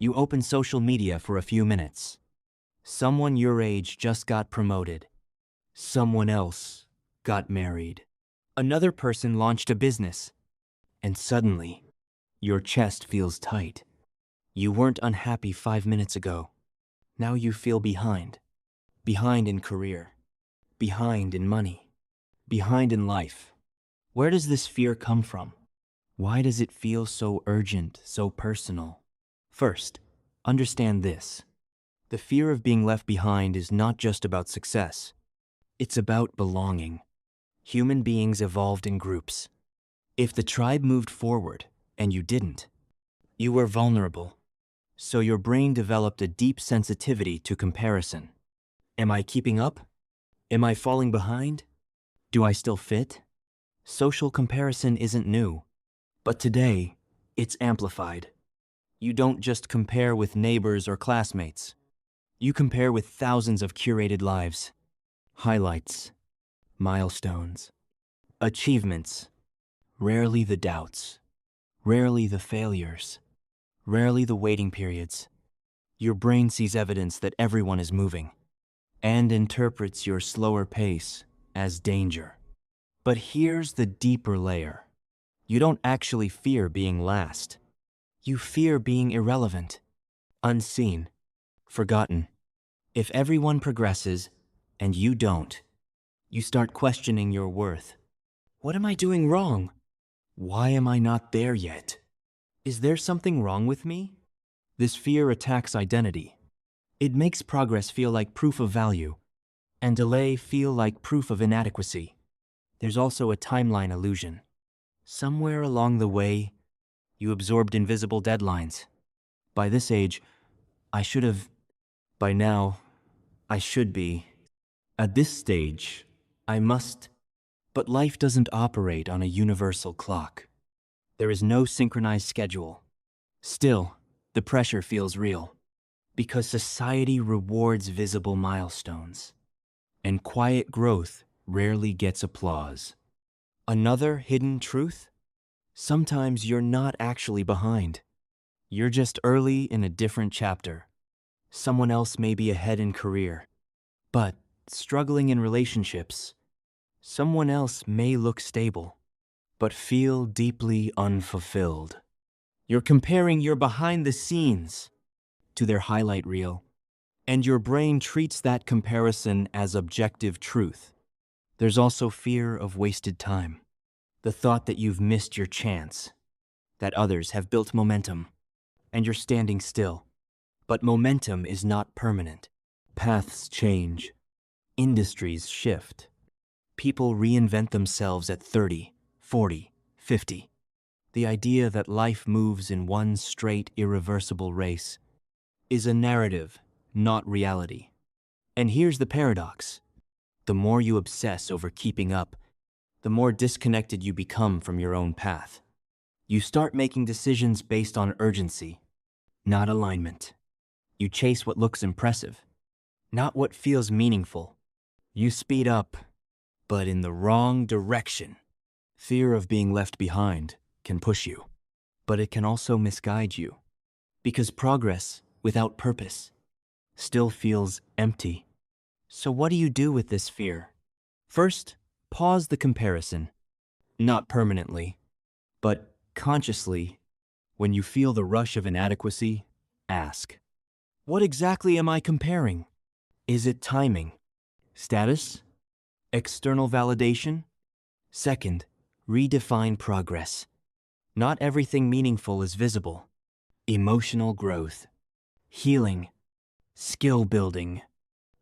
You open social media for a few minutes. Someone your age just got promoted. Someone else got married. Another person launched a business. And suddenly, your chest feels tight. You weren't unhappy 5 minutes ago. Now you feel behind. Behind in career. Behind in money. Behind in life. Where does this fear come from? Why does it feel so urgent, so personal? First, understand this. The fear of being left behind is not just about success. It's about belonging. Human beings evolved in groups. If the tribe moved forward and you didn't, you were vulnerable. So your brain developed a deep sensitivity to comparison. Am I keeping up? Am I falling behind? Do I still fit? Social comparison isn't new, but today it's amplified. You don't just compare with neighbors or classmates. You compare with thousands of curated lives, highlights, milestones, achievements, rarely the doubts, rarely the failures, rarely the waiting periods. Your brain sees evidence that everyone is moving and interprets your slower pace as danger. But here's the deeper layer. You don't actually fear being last. You fear being irrelevant, unseen, forgotten. If everyone progresses and you don't, you start questioning your worth. What am I doing wrong? Why am I not there yet? Is there something wrong with me? This fear attacks identity. It makes progress feel like proof of value, and delay feel like proof of inadequacy. There's also a timeline illusion. Somewhere along the way, you absorbed invisible deadlines. By this age, I should have. By now, I should be. At this stage, I must. But life doesn't operate on a universal clock. There is no synchronized schedule. Still, the pressure feels real, because society rewards visible milestones, and quiet growth rarely gets applause. Another hidden truth? Sometimes you're not actually behind. You're just early in a different chapter. Someone else may be ahead in career, but struggling in relationships. Someone else may look stable, but feel deeply unfulfilled. You're comparing your behind the scenes to their highlight reel, and your brain treats that comparison as objective truth. There's also fear of wasted time. The thought that you've missed your chance, that others have built momentum, and you're standing still. But momentum is not permanent. Paths change. Industries shift. People reinvent themselves at 30, 40, 50. The idea that life moves in one straight, irreversible race is a narrative, not reality. And here's the paradox. The more you obsess over keeping up, the more disconnected you become from your own path. You start making decisions based on urgency, not alignment. You chase what looks impressive, not what feels meaningful. You speed up, but in the wrong direction. Fear of being left behind can push you, but it can also misguide you, because progress without purpose still feels empty. So what do you do with this fear? First, pause the comparison. Not permanently, but consciously. When you feel the rush of inadequacy, ask, what exactly am I comparing? Is it timing? Status? External validation? Second, redefine progress. Not everything meaningful is visible. Emotional growth, healing, skill building,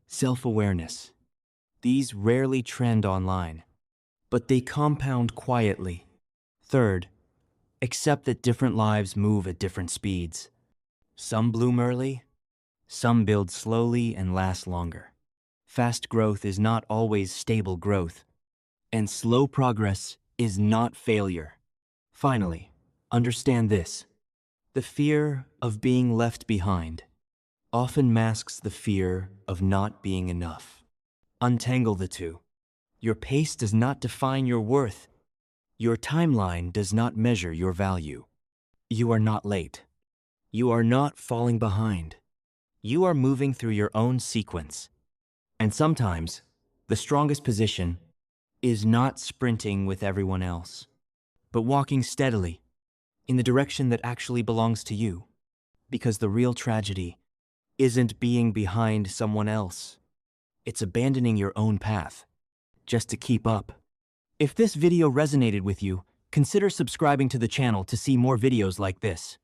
self-awareness. These rarely trend online, but they compound quietly. Third, accept that different lives move at different speeds. Some bloom early, some build slowly and last longer. Fast growth is not always stable growth, and slow progress is not failure. Finally, understand this. The fear of being left behind often masks the fear of not being enough. Untangle the two. Your pace does not define your worth. Your timeline does not measure your value. You are not late. You are not falling behind. You are moving through your own sequence. And sometimes, the strongest position is not sprinting with everyone else, but walking steadily in the direction that actually belongs to you. Because the real tragedy isn't being behind someone else. It's abandoning your own path just to keep up. If this video resonated with you, consider subscribing to the channel to see more videos like this.